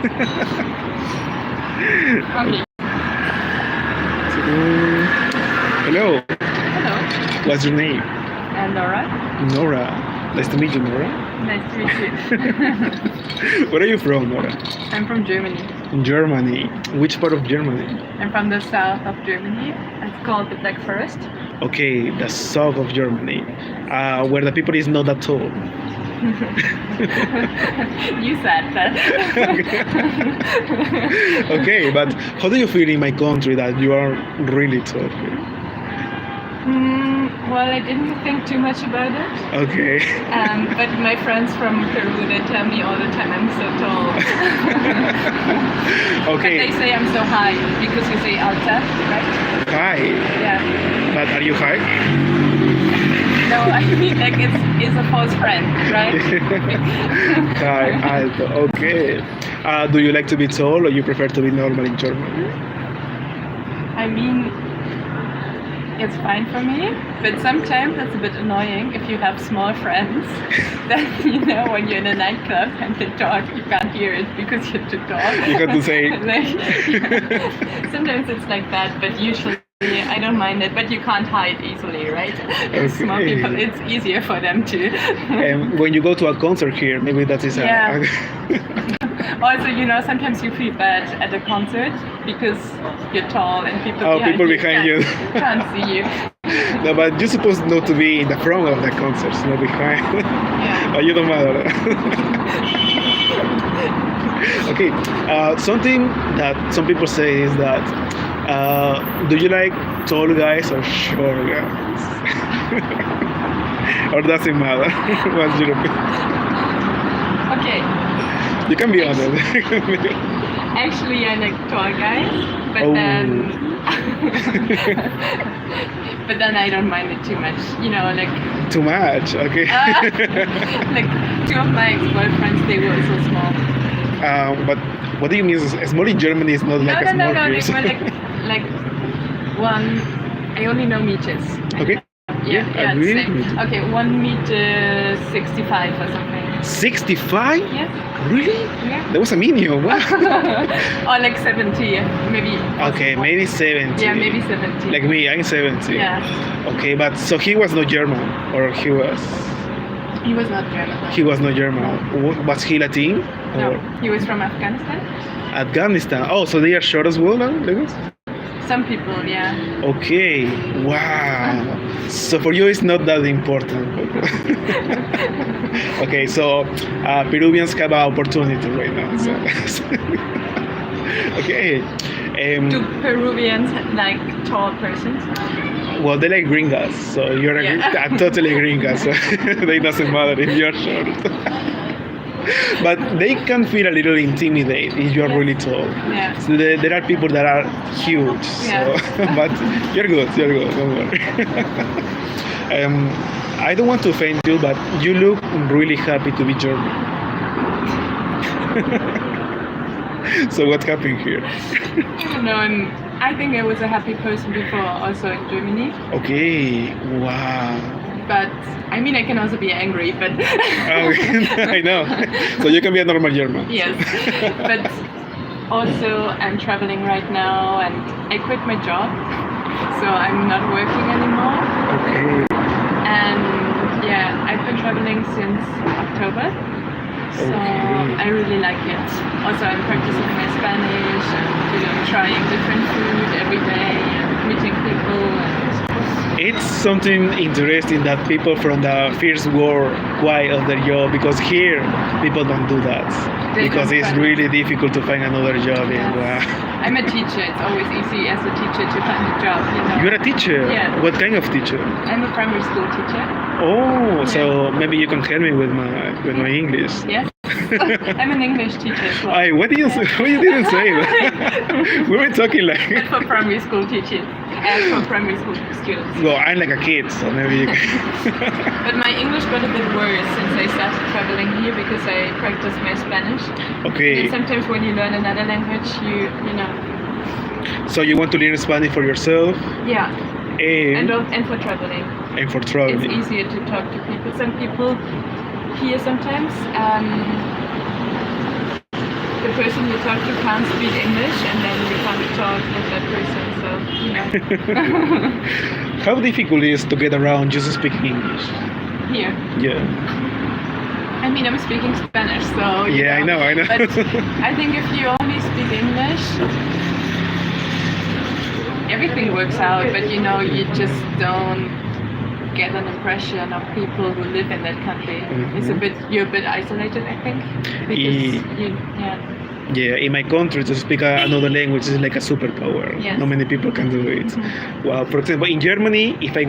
Okay. Hello. Hello. What's your name? Laura. Nora. Nice to meet you, Nora. Nice to meet you. Where are you from, Nora? I'm from Germany. Germany. Which part of Germany? I'm from the south of Germany. It's called the Black Forest. Okay, the south of Germany, where the people is not that tall. You said that. Okay, but how do you feel in my country that you are really tall? Well, I didn't think too much about it. Okay. But my friends from Peru, they tell me all the time I'm so tall. Okay. But they say I'm so high because you say alta, right? Hi. Yeah. But are you high? No, I mean like it's a false friend, right? Hi, alto. Okay. Do you like to be tall or you prefer to be normal in German? I mean, it's fine for me, but sometimes it's a bit annoying if you have small friends. Then when you're in a nightclub and they talk, you can't hear it because you're too tall. You got to say. Sometimes it's like that, but usually I don't mind it. But you can't hide easily, right? Okay. Small people, it's easier for them to. And when you go to a concert here, maybe that is Yeah. Also, sometimes you feel bad at a concert because you're tall and people behind you can't see you. No, but you're supposed not to be in the front of the concerts, not behind. Yeah. But you don't matter. Okay, something that some people say is that do you like tall guys or short guys? Or doesn't matter? What's your opinion? Okay. You can be honest. Actually, I like tall guys, but then I don't mind it too much. Like Too much, okay. like 2 of my ex-boyfriends, they were so small. But what do you mean? Small in Germany is not like a small No. person. They were like one. I only know meters. Okay. Yeah, really? same. Okay, 1 meter 65 or something. 65? Yeah. Really? Yeah. That was a medium. Wow. Or like 70, maybe. Okay, maybe 70. Yeah, maybe 70. Like me, I'm 70. Yeah. Okay, but so he was not German, or he was? He was not German. He was not German. Was he Latin? No, he was from Afghanistan. Afghanistan. Oh, so they are short as well, no? Some people, yeah. Okay, wow. So for you, it's not that important. Okay, so Peruvians have an opportunity right now. So. Okay. Do Peruvians like tall persons? Well, they like gringas, so you're a totally gringa, so it doesn't matter if you're short. But they can feel a little intimidated if you're really tall. Yeah. So there are people that are huge. So, but you're good, don't worry. I don't want to offend you, but you look really happy to be German. So what happened here? No, I think I was a happy person before, also in Germany. Okay, wow. But I mean, I can also be angry, but I know. So you can be a normal German. Yes, but also I'm traveling right now, and I quit my job, so I'm not working anymore. Okay. And yeah, I've been traveling since October, so I really like it. Also, I'm practicing my Spanish and trying different food every day and meeting people. It's something interesting that people from the first world quit of their job, because here people don't do that because it's really difficult to find another job. Yes. I'm a teacher. It's always easy as a teacher to find a job. You're a teacher? Yeah. What kind of teacher? I'm a primary school teacher. Oh, so maybe you can help me with my English. Yes. I'm an English teacher as well. What you didn't say that? We were talking like. But for primary school teaching and for primary school students. Well, I'm like a kid, so maybe you can. But my English got a bit worse since I started traveling here because I practiced my Spanish. Okay. And sometimes when you learn another language, you know. So you want to learn Spanish for yourself? Yeah. And for traveling. And for traveling. It's easier to talk to people. Some people here sometimes the person you talk to can't speak English, and then you can't talk with that person. So you know. How difficult it is to get around just speaking English? Here. Yeah. I mean, I'm speaking Spanish, so you Yeah, know. I know. But I think if you only speak English, everything works out. But you know, you just don't get an impression of people who live in that country. It's you're a bit isolated, I think, because Yeah, in my country, to speak another language is like a superpower. Yes. Not many people can do it. Well, for example, in Germany, if I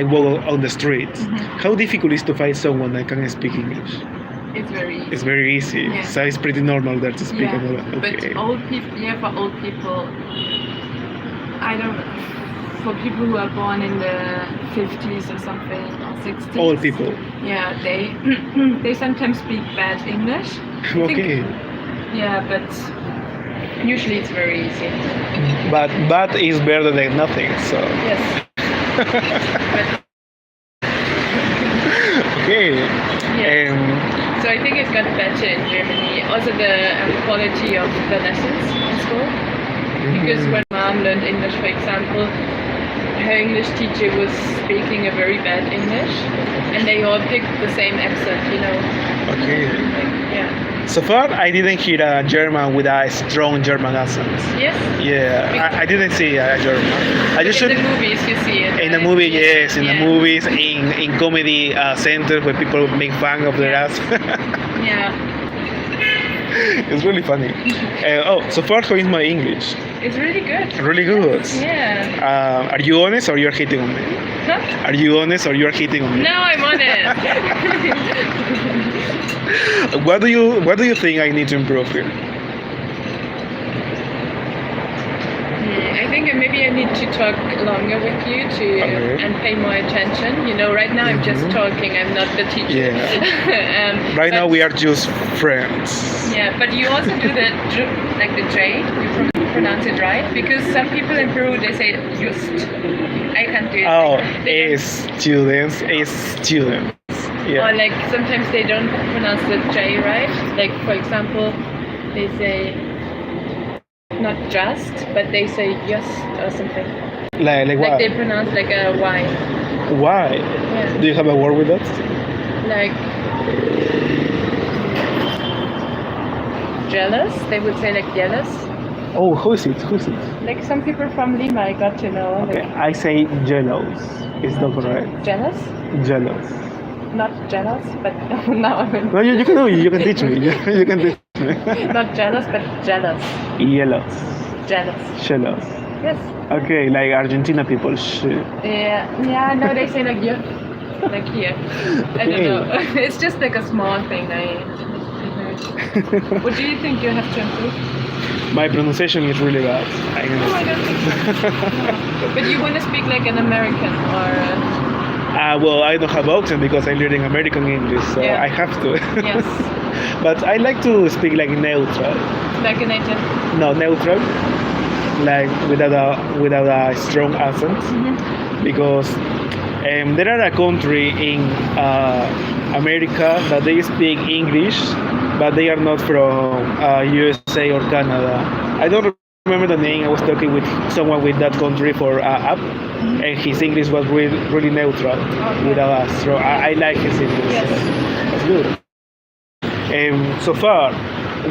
walk on the street, how difficult is to find someone that can speak English? It's very easy. It's very easy. Yeah. So it's pretty normal there to speak another. Okay. But old people, for old people, I don't. For people who are born in the 50s or something, or 60s. Old people. Yeah, they sometimes speak bad English. Okay. Yeah, but usually it's very easy. But bad is better than nothing. So. Yes. Okay. Yeah. So I think it's got better in Germany. Also the quality of the lessons in school. Because when mom learned English, for example, her English teacher was speaking a very bad English, and they all picked the same accent, you know. Okay. Yeah. So far, I didn't hear a German with a strong German accent. Yes. Yeah, I didn't see a German. I just in the movies you see it. In the movie, yes, in the movies, in comedy centers where people make fun of their ass. Yeah. It's really funny. So far, how is my English? It's really good. Really good. Yeah. Are you honest or you're hitting on me? Huh? Are you honest or you're hitting on me? No, I'm honest. What do you think I need to improve here? I think maybe I need to talk longer with you and pay more attention. You know, right now I'm just talking. I'm not the teacher. Yeah. Right now we are just friends. Yeah, but you also do the J. You pronounce it right, because some people in Peru they say just. I can't do it. Oh, students. Yeah. Or like sometimes they don't pronounce the J right. Like for example, they say not just, but they say just or something. Like what? Like they pronounce like a Y. Why? Yeah. Do you have a word with that? Like jealous. They would say like jealous. Oh, who is it? Like some people from Lima, I got to know. Okay, I say jealous. It's not correct. Jealous? Jealous. Not jealous, but now I'm in. No, you can do it. You can teach me. You can teach me. Not jealous, but jealous. Jealous. Jealous. Yes. Okay, like Argentina people. Yeah. No, they say like you, like here. I don't know. It's just like a small thing I heard. What do you think you have to improve? My pronunciation is really bad. I don't think so. No. But you want to speak like an American or? Well, I don't have option because I'm learning American English, so I have to. Yes. But I like to speak like neutral. Like a native? No, neutral. Like without a strong accent. Because there are a country in America that they speak English, but they are not from USA or Canada. I don't remember the name. I was talking with someone with that country for app, and his English was really neutral, without us. So I like his English. Yes. That's good. So far,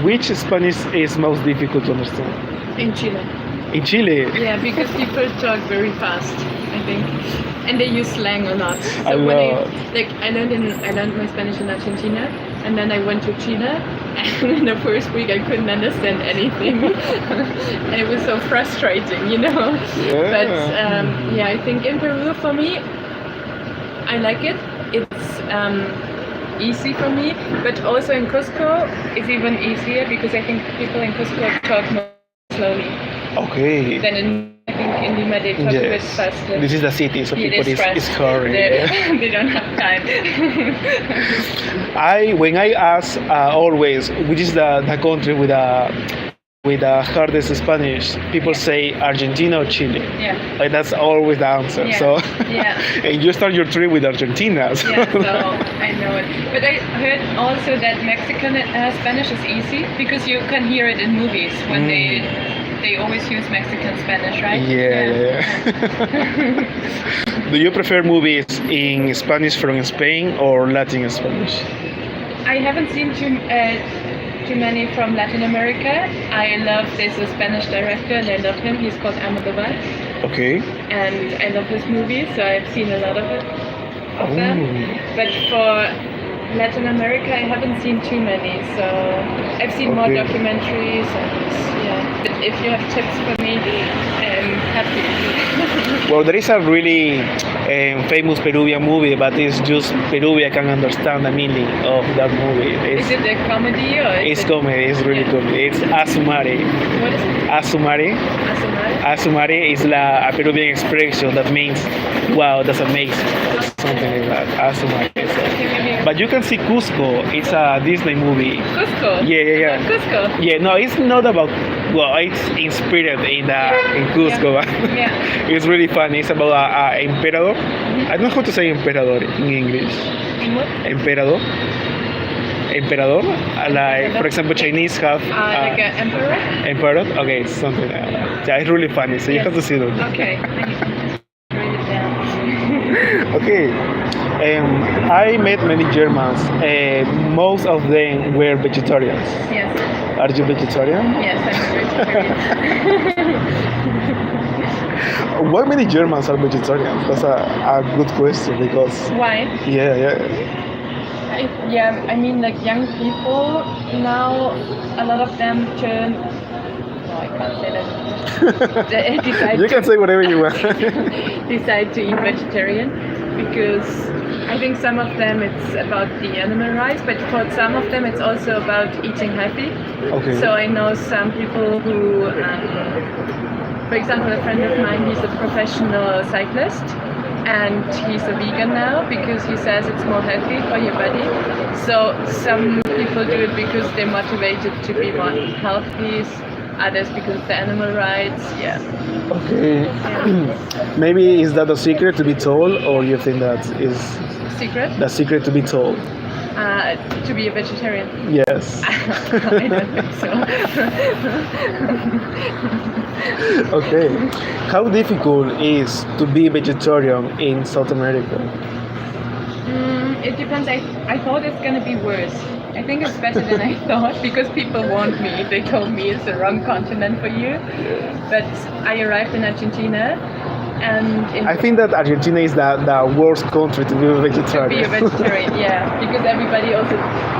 which Spanish is most difficult to understand? In Chile. In Chile? Yeah, because people talk very fast, I think. And they use slang a lot. So I learned my Spanish in Argentina, and then I went to Chile, and in the first week I couldn't understand anything. And it was so frustrating, you know. Yeah. But I think in Peru for me, I like it. It's easy for me, but also in Cusco it's even easier because I think people in Cusco talk more slowly. Okay. Then I think in Lima they talk a bit faster. This is the city, so people is hurry. They don't have time. When I ask always which is the country with with the hardest Spanish, people say Argentina or Chile. Yeah. Like that's always the answer. Yeah. So, Yeah. and you start your trip with Argentina. So. Yeah, so I know it. But I heard also that Mexican Spanish is easy because you can hear it in movies when they always use Mexican Spanish, right? Yeah. Do you prefer movies in Spanish from Spain or Latin Spanish? I haven't seen too many from Latin America. I love there's a Spanish director and I love him. He's called Almodovar. Okay. And I love his movies, so I've seen a lot of them. But for Latin America, I haven't seen too many, so I've seen more documentaries. And yeah, but if you have tips for me, I'm happy. Well, there is a really famous Peruvian movie, but it's just Peruvian can understand the meaning of that movie. Is it a comedy or? It's comedy. It's really comedy. It's Asumare. What is it? Asumare. Asumare? Asumare is a Peruvian expression that means, wow, that's amazing. Something like that. Asumare. So. But you can see Cusco. It's a Disney movie. Cusco? Yeah. About Cusco? Yeah, no, it's not about, well, it's inspired in Cusco. Yeah. It's really funny. It's about an emperor. I don't know how to say emperador in English. In what? Emperador. Like, for example, Chinese have like an emperor? Emperor. Okay, something like that. Yeah, it's really funny. So you have to see it. Okay. Write it down. Okay. I met many Germans. Most of them were vegetarians. Yes. Are you vegetarian? Yes, I'm vegetarian. Why many Germans are vegetarians? That's a good question because. Why? Yeah. I mean, like young people now, a lot of them turn. No, I can't say that. They decide You can say whatever you want. decide to eat vegetarian because I think some of them it's about the animal rights, but for some of them it's also about eating healthy. Okay. So I know some people who, for example, a friend of mine, he's a professional cyclist. And he's a vegan now because he says it's more healthy for your body. So some people do it because they're motivated to be more healthy, others because of the animal rights. Yeah. Okay. Yeah. Maybe is that a secret to be told, or you think that is Secret? the secret to be told? To be a vegetarian. Yes. I don't think so. Okay. How difficult is to be vegetarian in South America? It depends. I thought it's gonna be worse. I think it's better than I thought because people warned me. They told me it's the wrong continent for you. But I arrived in Argentina, and I think that Argentina is the worst country to be a vegetarian. to be a vegetarian, yeah, because everybody also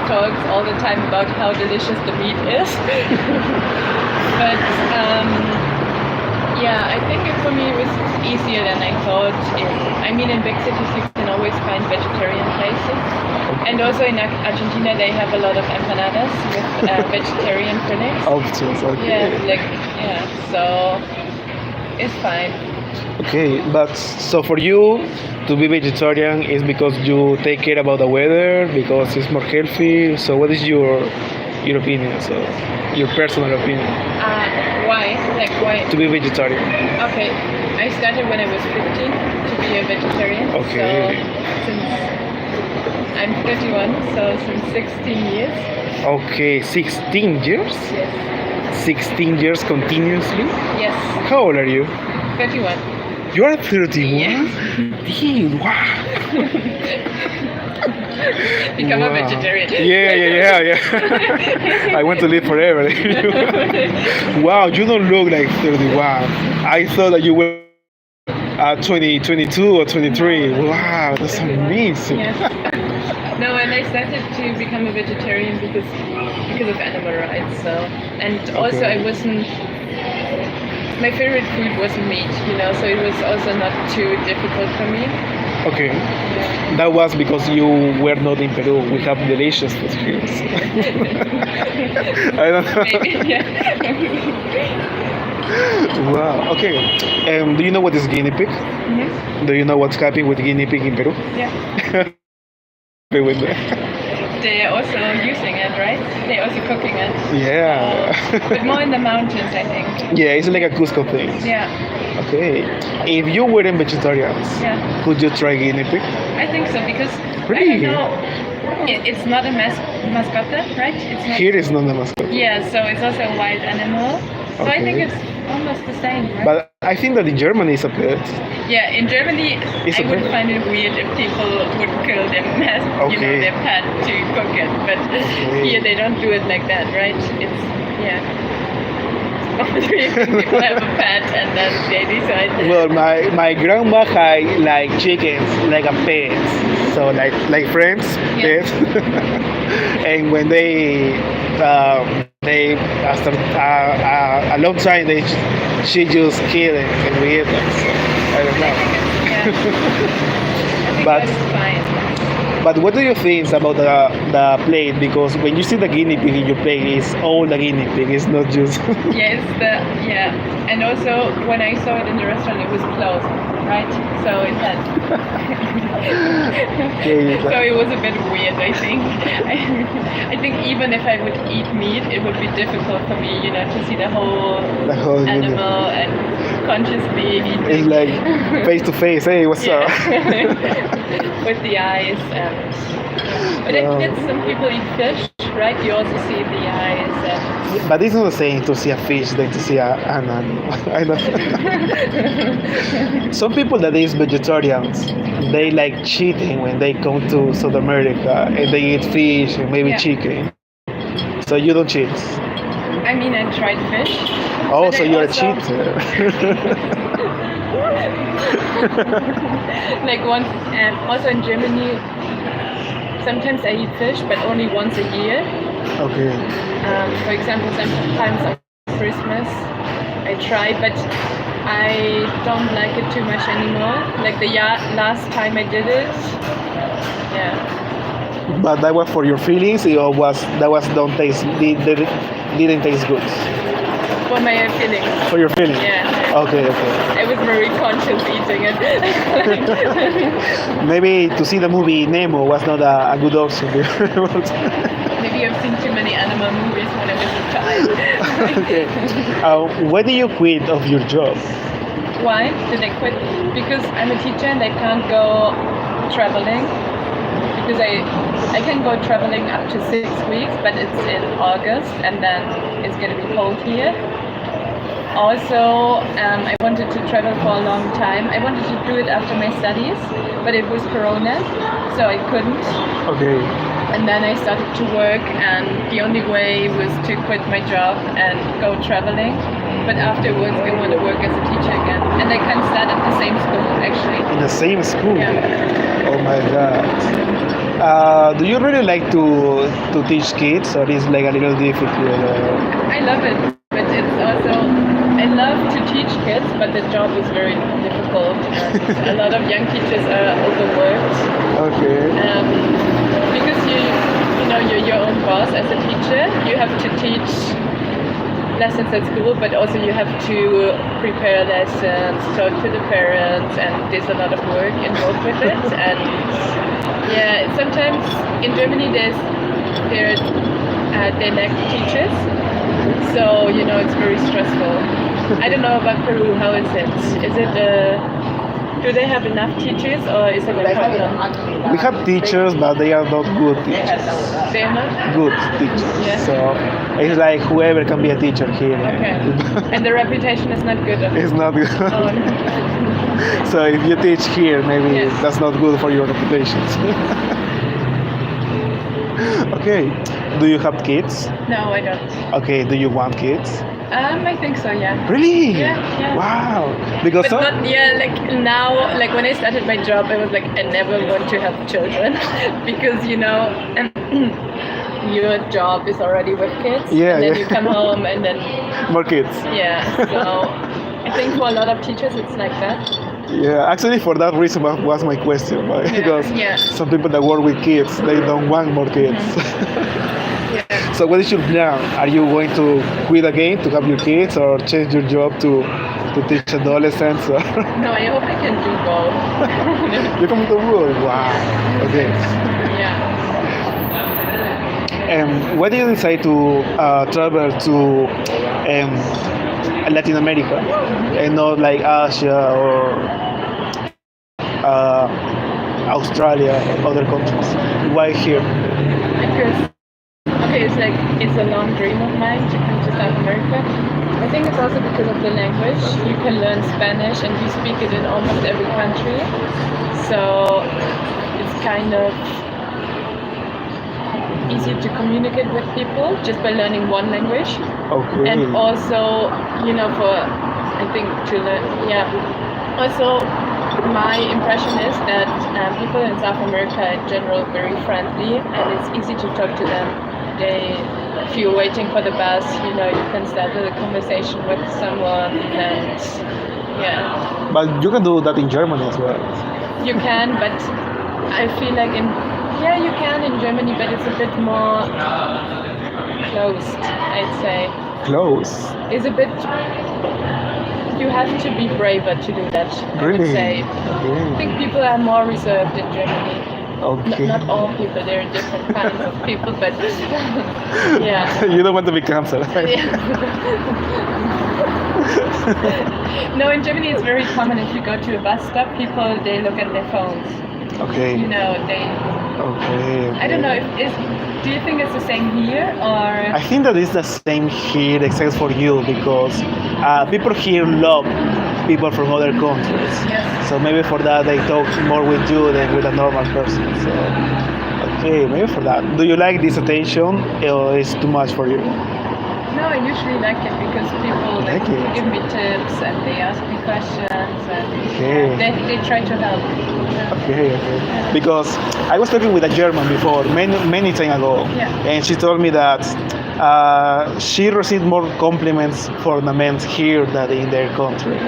talks all the time about how delicious the meat is. But yeah, I think for me it was easier than I thought. In big cities you can always find vegetarian places. And also in Argentina they have a lot of empanadas with vegetarian fillings. Options, okay. Yeah, so it's fine. Okay, but so for you to be vegetarian is because you take care about the weather, because it's more healthy. So what is your opinion? So your personal opinion Why? Like why? to be vegetarian? Okay, I started when I was 15 to be a vegetarian. Okay. So since I'm 31, so since 16 years. Okay, 16 years? Yes. 16 years continuously? Yes. How old are you? 31. You are 31? Yes. Damn, wow. Become a Wow. vegetarian. Yeah. I want to live forever. Wow, you don't look like 31. I thought that you were 22 or 23. Wow, that's amazing. Yes. No, and I started to become a vegetarian because of animal rights. So, and also Okay. I wasn't. My favorite food wasn't meat, so it was also not too difficult for me. Okay. Yeah. That was because you were not in Peru. We have delicious food here. I don't know. Maybe, yeah. Wow. Okay. Do you know what is guinea pig? Mhm. Do you know what's happening with guinea pig in Peru? Yeah. With they're also using it, right? They're also cooking it. Yeah. But more in the mountains, I think. Yeah, it's like a Cusco thing. Yeah, Okay. If you weren't vegetarians, yeah. could you try guinea pig? I think so because I Really? don't know. It's not a mascota, right? It's not. Here is not the mascot. Yeah, so it's also a wild animal. So I think Okay. it's almost the same, right? But I think that in Germany it's a pet. Yeah, in Germany, It's I a would pet. find it weird if people would kill their Okay. their pet to cook it. But Okay. here they don't do it like that, right? It's yeah. People have a pet and then they decide. Well, my grandma had like chickens, like a pet. So like friends, Yeah. pets. And when they after a long time she just killed it and we eat them. So I don't know. Yeah. I think But- that's fine. But what do you think about the plate? Because when you see the guinea pig in your plate, it's all the guinea pig. It's not just. Yeah, and also when I saw it in the restaurant, it was closed, right? So it had. Yeah, So it was a bit weird, I think. I think even if I would eat meat, it would be difficult for me, to see the whole guinea pig. animal and consciously eating. It's like face to face. Hey, what's up? With the eyes but I guess some people eat fish, right? You also see the eyes and But it's not the same to see a fish than to see an animal. I don't. Some people that is vegetarians, they like cheating when they come to South America and they eat fish and maybe Yeah. chicken. So you don't cheat. I mean, I tried fish. Oh, but so I you're a also- cheater. Like once, and also in Germany, sometimes I eat fish, but only once a year. Okay. For example, sometimes on Christmas I try, but I don't like it too much anymore. Like the last time I did it, yeah. But that was for your feelings, or don't taste didn't taste good For my feelings. for your feelings. Yeah. Okay. I was very conscious eating it. Maybe to see the movie Nemo was not a good option. Maybe I've seen too many animal movies when I was a child. Okay. Why did you quit of your job? Why did I quit? Because I'm a teacher and I can't go traveling. Because I can go traveling up to 6 weeks, but it's in August and then it's going to be cold here. Also, I wanted to travel for a long time. I wanted to do it after my studies, but it was Corona, so I couldn't. Okay. And then I started to work, and the only way was to quit my job and go traveling. But afterwards, I want to work as a teacher again. And I can start at the same school, actually. In the same school. Yeah. Oh my god. Do you really like to teach kids, or is like a little difficult? I love it, but it's also I love to teach kids, but the job is very difficult. And a lot of young teachers are overworked Okay. because you're your own boss as a teacher. You have to teach lessons at school, but also you have to prepare lessons, talk to the parents, and there's a lot of work involved with it. And yeah, sometimes in Germany they lack teachers, so it's very stressful. I don't know about Peru. How is it? Is it do they have enough teachers, or is it a problem? We have teachers, but they are not good teachers. They're not. Good teachers. Yeah. So it's like whoever can be a teacher here. Okay. And the reputation is not good. It's not good. Oh, no. So if you teach here, maybe Yes. that's not good for your reputation. Okay. Do you have kids? No, I don't. Okay. Do you want kids? I think so. Yeah. Really? Yeah. Wow. Because But not like now, like when I started my job, I was like, I never want to have children because your job is already with kids. Yeah, And then yeah. you come home and then more kids. yeah. So I think for a lot of teachers, it's like that. Yeah, actually, for that reason was my question, right? Because Yeah. some people that work with kids, they don't want more kids. Yeah. So what is your plan? Are you going to quit again to have your kids, or change your job to teach adolescents? Or No, I hope I can do both. you come to work. Wow. Okay. Yeah. Why did you decide to travel to Latin America and not like Asia or Australia or other countries? Why here? Because okay, it's a long dream of mine to come to South America. I think it's also because of the language. You can learn Spanish and you speak it in almost every country. So it's kind of easier to communicate with people just by learning one language. Okay. And also, for I think to learn, yeah. Also, my impression is that people in South America in general are very friendly and it's easy to talk to them. If you're waiting for the bus, you can start a conversation with someone and yeah. But you can do that in Germany as well. You can, but I feel like you can in Germany, but it's a bit more closed, I'd say. Close. It's a bit. You have to be braver to do that. I would say. I think people are more reserved in Germany. Okay. Not all people. There are different kinds of people, but yeah. You don't want to be cancelled. No, in Germany it's very common. If you go to a bus stop, people they look at their phones. Okay. They. Okay. I don't know. Do you think it's the same here or? I think that it's the same here, except for you, because people here love people from other countries. Yes. So maybe for that they talk more with you than with a normal person. So okay, maybe for that. Do you like this attention, or is too much for you? No, I usually like it because people Like it? give me tips and they ask me questions and Okay. they try to help. Okay. Because I was talking with a German before, many time ago, Yeah. and she told me that she received more compliments for the men here than in their country. It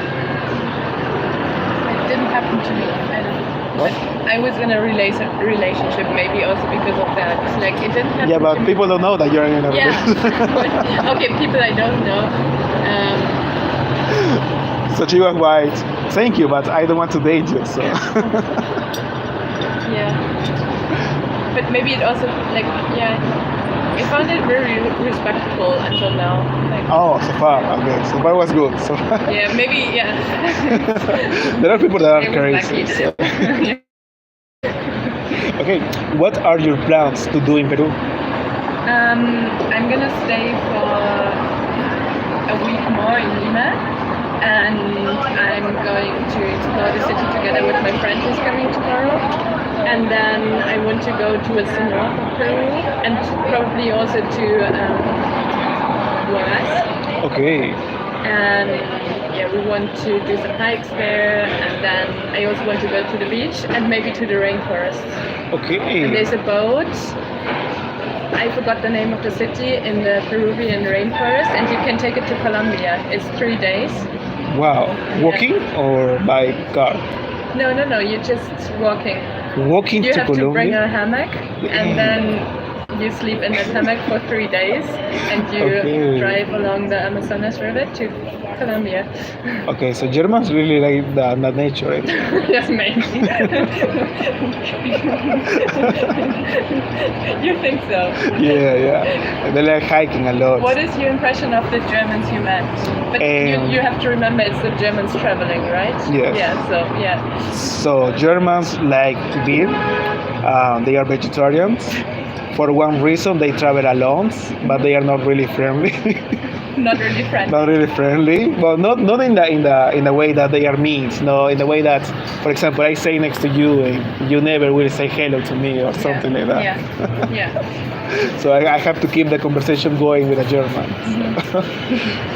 didn't happen to me. I don't know. What? I was in a relationship maybe also because of that. Like it didn't happen Yeah, but to me. people don't know that you're in a Yeah. relationship. Okay, people I don't know. So she was like, thank you, but I don't want to date you. So Yeah. But maybe it also I found it very respectful until now. Like, oh, so far, okay, so far was good. So yeah, maybe there are people that are I was crazy. lucky. So. Okay, what are your plans to do in Peru? I'm gonna stay for a week more in Lima, and I'm going to explore the city together with my friend who's coming tomorrow. And then I want to go towards the north of Peru and probably also to Juarez. Okay. And we want to do some hikes there, and then I also want to go to the beach and maybe to the rainforest. Okay. And there's a boat. I forgot the name of the city in the Peruvian rainforest, and you can take it to Colombia. It's 3 days. Wow. Walking or by car? No, you're just walking. Walking You to have to bring Colombia? a hammock, and then you sleep in that hammock for 3 days, and you Okay. drive along the Amazonas River to Colombia. Okay, so Germans really like the nature. Right? Yes, maybe. You think so? Yeah. They like hiking a lot. What is your impression of the Germans you met? But you have to remember it's the Germans traveling, right? Yes. Yeah. So Germans like beer. They are vegetarians. For one reason, they travel alone, but they are not really friendly. Not really friendly. Not really friendly. Well, not in the way that they are mean. No, in the way that, for example, I say next to you, and you never will say hello to me or something like that. Yeah. So I have to keep the conversation going with a German.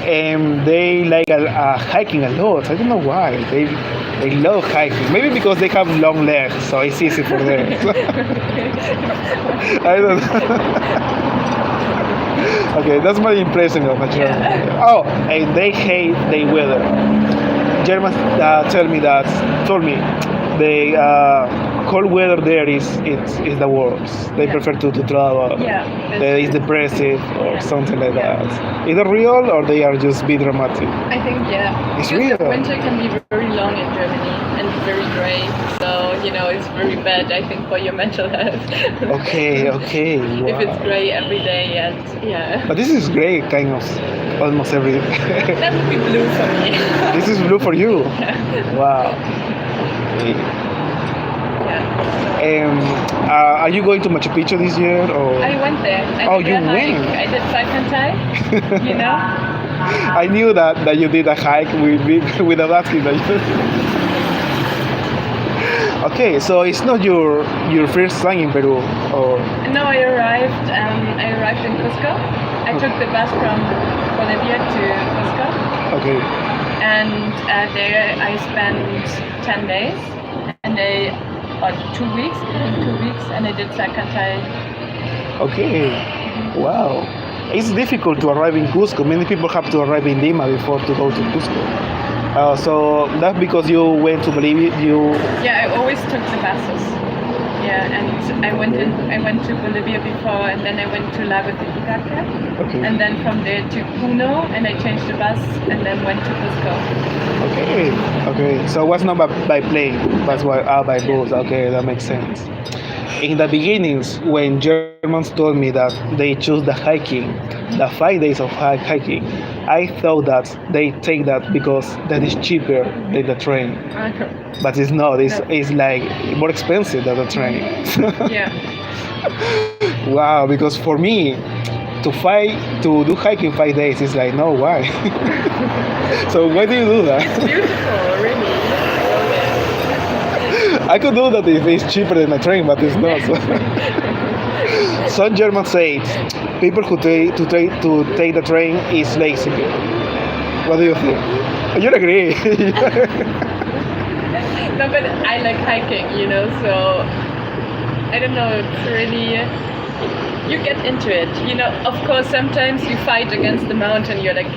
And they like hiking a lot. I don't know why. They love hiking. Maybe because they have long legs, so it's easy for them. I don't know. Okay, that's my impression of a German. Yeah. Oh, and they hate the weather. Germans told me they cold weather there is the worst. They Yeah. prefer to travel. Yeah, It's depressive or Yeah. something like Yeah. that. Is it real or they are just be dramatic? I think yeah. It's Because the real. winter can be very long in Germany and very gray. So it's very bad. I think for your mental health. Okay, okay. Wow. If it's gray every day and yeah. But this is great, kind of, almost every. That would be blue for me. This is blue for you. Wow. Okay. Yeah. Are you going to Machu Picchu this year or? I went there. I Oh, did you a hike. went? I did Salcantay. I knew that you did a hike with a basket. Okay, so it's not your first time in Peru, or No, I arrived in Cusco. I took the bus from Bolivia to Cusco, okay, and there I spent 10 days, or 2 weeks, and I did Salcantay. okay, wow. It's difficult to arrive in Cusco. Many people have to arrive in Lima before to go to Cusco. So that's because you went to Bolivia. Yeah, I always took the buses. Yeah, and I went to Bolivia before, and then I went to Lago Titicaca, Okay. and then from there to Puno, and I changed the bus, and then went to Cusco. Okay, okay. So it was not by plane, but by bus. Okay, that makes sense. In the beginnings, when Germans told me that they choose the 5 days of hiking, I thought that they take that because that is cheaper than the train. But it's not. It's like more expensive than the train. Yeah. Wow, because for me, to do hiking 5 days is like no why. So why do you do that? Beautiful, really. I could do that if it's cheaper than a train, but it's not. Some Germans say people who take the train is lazy. What do you think? You agree? No, but I like hiking, so I don't know, it's really, you get into it, of course sometimes you fight against the mountain, you're like,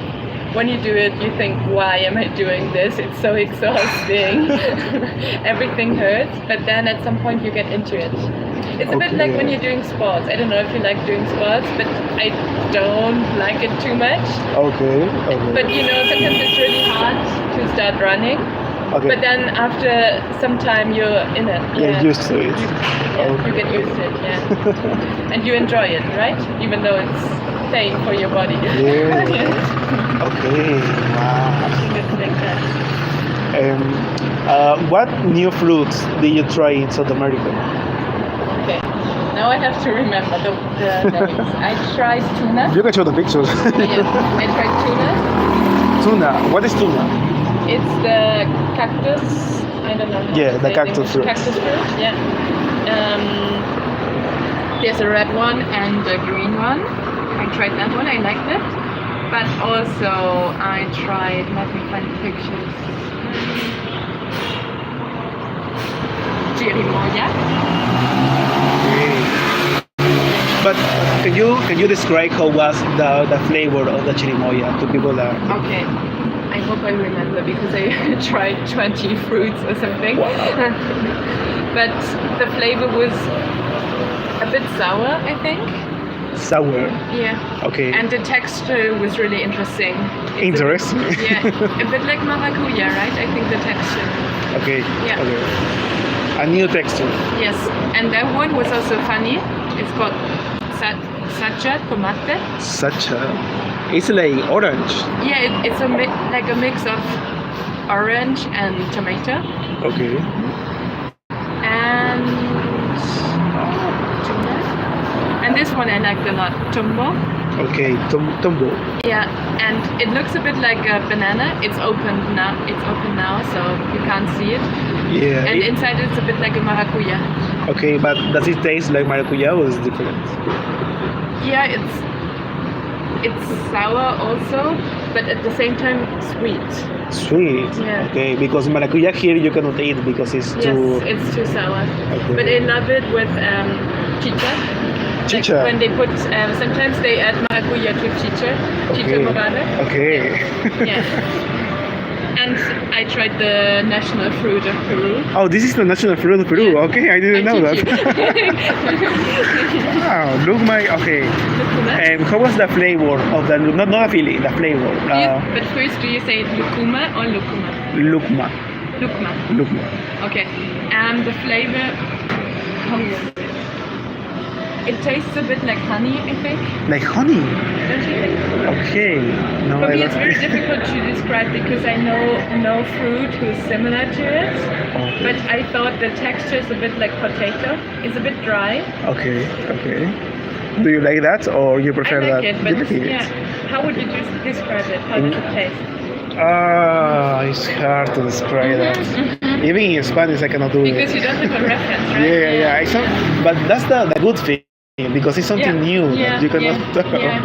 when you do it, you think, why am I doing this? It's so exhausting. Everything hurts, but then at some point you get into it. It's a bit like when you're doing sports. I don't know if you like doing sports, but I don't like it too much. Okay. But sometimes it's really hard to start running. Okay. But then after some time you're in it. You're used to it. You get used to it, yeah. And you enjoy it, right? Even though it's pain for your body. Yeah. Okay. Wow. It's like that. What new fruits did you try in South America? Okay. Now I have to remember the names. I tried tuna. You can show the pictures. Yes. I tried tuna. Tuna. What is tuna? It's the cactus. I don't know. How Yeah, to the say cactus it. fruit. Cactus fruit. Yeah. There's a red one and a green one. I tried that one. I liked it. But also I tried. Let me find the pictures. Chirimoya. But can you describe how was the flavor of the chirimoya to people that? Okay. I hope I remember because I tried 20 fruits or something. But the flavor was a bit sour, I think. Sour. Yeah. Okay. And the texture was really interesting. Interesting. A bit like maracuja, right? I think the texture. Okay. Yeah. Okay. A new texture. Yes. And that one was also funny. It's called sacha tomate. Sacha. It's like orange. Yeah, it's like a mix of orange and tomato. Okay. And tuna. And this one I liked a lot, tumbo. Okay, tumbo. Yeah, and it looks a bit like a banana. It's open now, so you can't see it. Yeah. And inside it's a bit like a maracuja. Okay, but does it taste like maracuja or is it different? Yeah, it's sour also, but at the same time sweet. Sweet. Yeah. Okay, because maracuja here you cannot eat because it's too. Yes, it's too sour. Okay. But I love it with chicha. Chicha. Like when they put, sometimes they add maracuja to chicha, chicha morada. Okay. Yeah. And I tried the national fruit of Peru. Oh, this is the national fruit of Peru. Yeah. Okay, I didn't know that. teach you. Wow, look my okay. And how was the flavor of the not a feeling, the flavor? But first, do you say lucuma or lucuma? Lukma, Lucuma. lukma. Okay. And the flavor, how was it? It tastes a bit like honey, I think. Like honey. Don't you think? Okay. No, For I me, it's very don't. difficult to describe because I know no fruit who's similar to it. But I thought the texture is a bit like potato. It's a bit dry. Okay, okay. Do you like that, or you I prefer like that? it, You but like it? yeah. How would you describe it? How does it taste? It's hard to describe that. Even in Spanish, I cannot do Because it. you don't have a reference, right? Yeah. But that's the good thing because it's something new Yeah, that you cannot. yeah.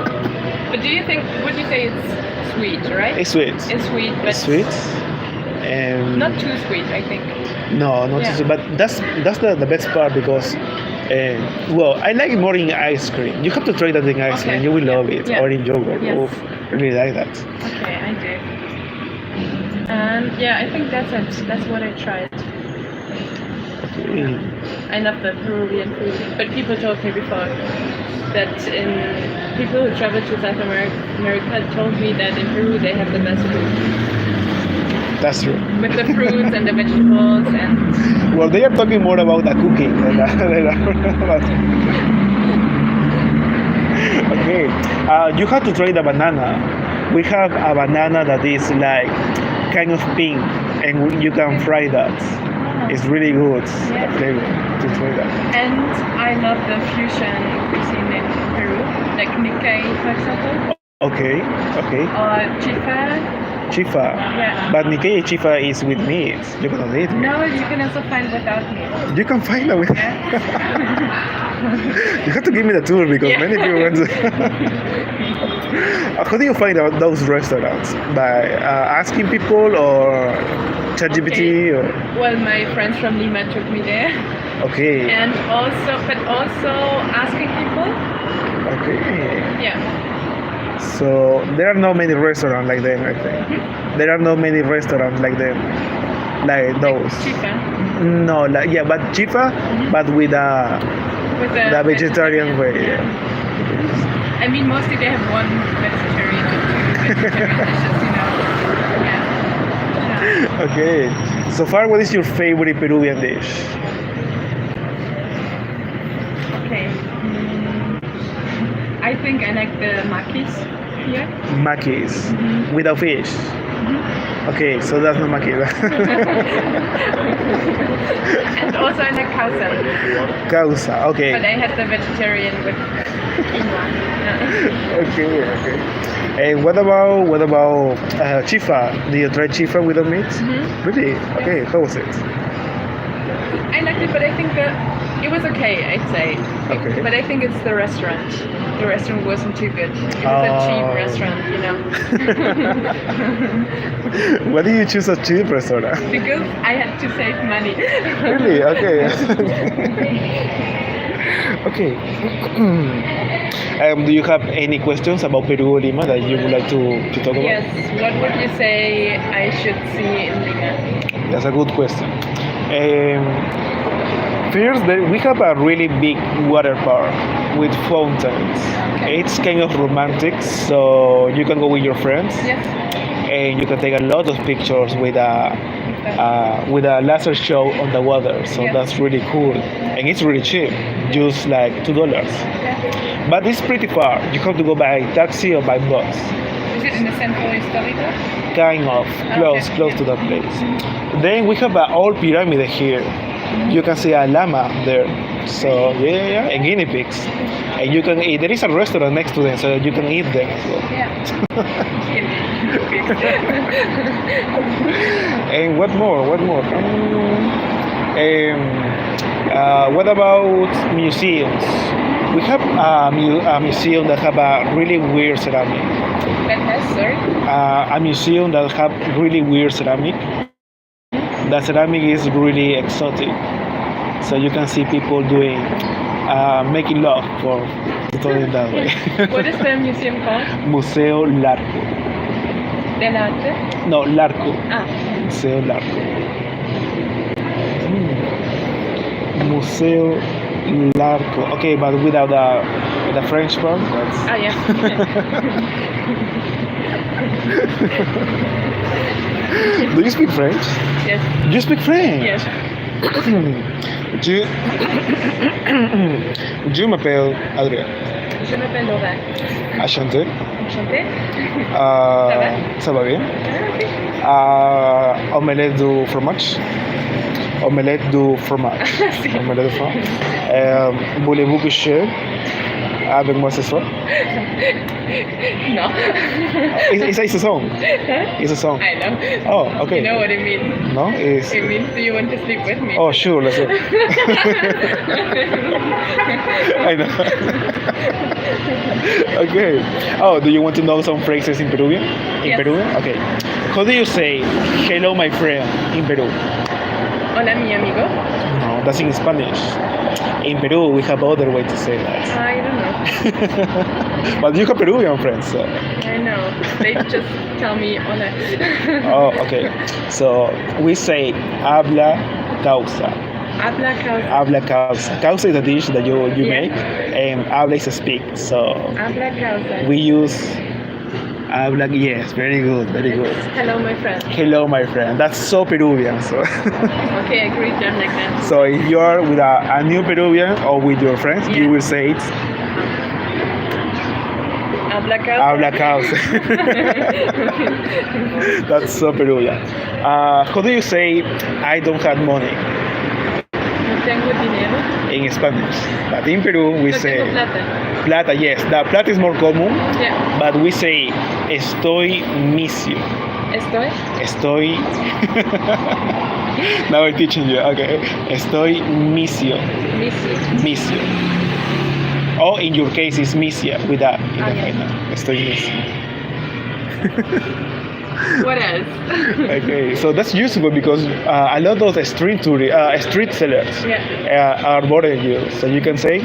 But do you think? Would you say it's sweet, right? It's sweet. It's sweet, but It's sweet. And not too sweet, I think. no, not Yeah. too sweet. But that's the best part because. Well, I like it more in ice cream. You have to try that in ice Okay. cream. You will love it. Yeah. Or in yogurt. Yes. Oof, really like that. Okay, I do. And yeah, I think that's it. That's what I tried. Okay. I love the Peruvian food, but people told me before that people who travel to South America told me that in Peru they have the best food That's true. with the fruits and the vegetables and Well, they are talking more about the cooking okay. You have to try the banana. We have a banana that is like kind of pink, and you can fry that. It's really good. Yeah. The flavor to try that. And I love the fusion cuisine in Peru, like Nikkei, for example, Okay, okay. or chifa. Chifa. Yeah. But Nikkei chifa is with meat. You cannot eat meat. No, you can also find without meat. You can find that with. Yeah. You have to give me the tour because Yeah. many people want to. How do you find out those restaurants? By asking people or ChatGPT Okay. or Well, my friends from Lima took me there, okay, and also asking people. okay. Yeah. So there are not many restaurants like them. I think there are not many restaurants like them, like those. Chifa. No, like yeah, but chifa, but with With the vegetarian way. Yeah. Yeah. I mean, mostly they have one vegetarian or two vegetarian dishes, you know. Yeah. Okay. So far, what is your favorite Peruvian dish? Okay. I think I like the maquis here. Maquis without fish. Okay, so that's not maquis. And also I like causa. Causa. But Okay. I had the vegetarian with quinoa. Yeah. Okay. Okay. And what about chifa? Did you try chifa without meat? Really? Okay. How was it? I liked it, but I think it was okay, I'd say. Okay. But I think it's the restaurant. The restaurant wasn't too good. It was a cheap Oh. restaurant, you know. Why did you choose a cheap restaurant? Because I had to save money. Really? Okay. Okay. Do you have any questions about Peru or Lima that you would like to talk about? Yes. What would you say I should see in Lima? That's a good question. First, we have a really big water park with fountains. Okay. It's kind of romantic, so you can go with your friends Yes. and you can take a lot of pictures with a laser show on the water. So Yes. that's really cool, and it's really cheap, just like $2. Okay. But it's pretty far. You have to go by taxi or by bus. Is it in the Centro Histórico? Kind of close to that place. Then we have an old pyramid here. You can see a llama there. So yeah, and guinea pigs. And you can eat. There is a restaurant next to them, so you can eat them as well. Yeah. And what more? What about museums? We have a museum that have a really weird ceramic. That has, sorry? A museum that have really weird ceramic. The ceramic is really exotic, so you can see people doing making love, for to tell it that way. What is the museum called? Museo Largo. Del arte. No, Larco. Ah, Museo Larco. Museo Larco. Okay, but without the French part. That's... ah, yeah. Do you speak French? Yes. You speak French? Yes. Je, je m'appelle Adrian. Je m'appelle Laura. Enchanté. Enchantée. Ça va bien? Omelette de fromage. Omelette de fromage. Omelette de fromage. Voulez-vous coucher avec moi ce soir? No. It's a song. It's a song. I know. Oh, okay. You know what it means. No? It's... It means, do you want to sleep with me? Oh, sure, let's go. I know. Okay. Oh, do you want to know some phrases in Peruvian? In Yes. Peruvian? Okay. How do you say hello, my friend, in Peru? Hola, mi amigo. No, that's in Spanish. In Peru, we have other way to say that. I don't know. But you have Peruvian friends. So. I know. They just tell me hola. Oh, okay. So we say habla causa. Habla causa. Habla causa. Causa is a dish that you Yeah. make, and habla is speak. So Habla causa. we use habla. Yes, very good, very good. Hello, my friend. Hello, my friend. That's so Peruvian. So, Okay, I greet them like that. so if you are with a new Peruvian or with your friends, Yeah. you will say it. Habla causa. Habla causa. That's so Peruvian. How do you say I don't have money No tengo dinero. in Spanish? But in Peru we No say tengo plata. plata. Yes, the plata is more common, Yeah. but we say estoy misio. Estoy. Estoy. Now I'm teaching you. Okay. Estoy misio. Missy. Misio. Or in your case, it's misia with that. In the Okay. final. Estoy misio. What else? Okay, so that's useful because a lot of the street sellers Yeah. are bothering you. So you can say,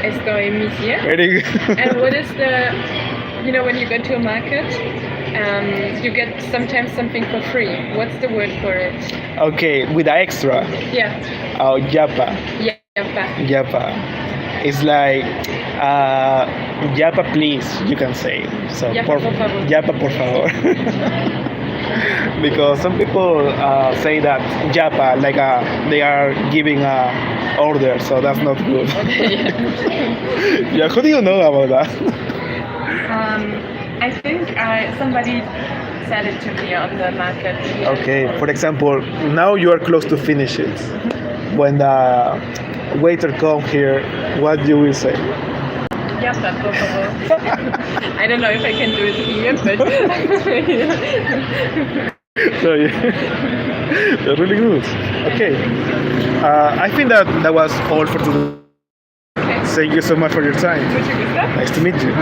Estoy Missy. very good. And what is the, you know, when you go to a market, you get sometimes something for free. What's the word for it? Okay, with the extra, Yeah. yapa, Yapa. yapa. It's like, yapa please, you can say. So, Yapa, por favor. Yapa por favor. Because some people say that yapa, like they are giving a order, so that's not good. Okay. Yeah, how do you know about that? I think somebody said it to me on the market. Okay, for example, now you are close to finish it. When the waiter come here, what you will say? Yapa, por favor. I don't know if I can do it here, but So yeah, they're really good. Okay, I think that was all for today. okay. Thank you so much for your time. Mucho gusto. Nice to meet you.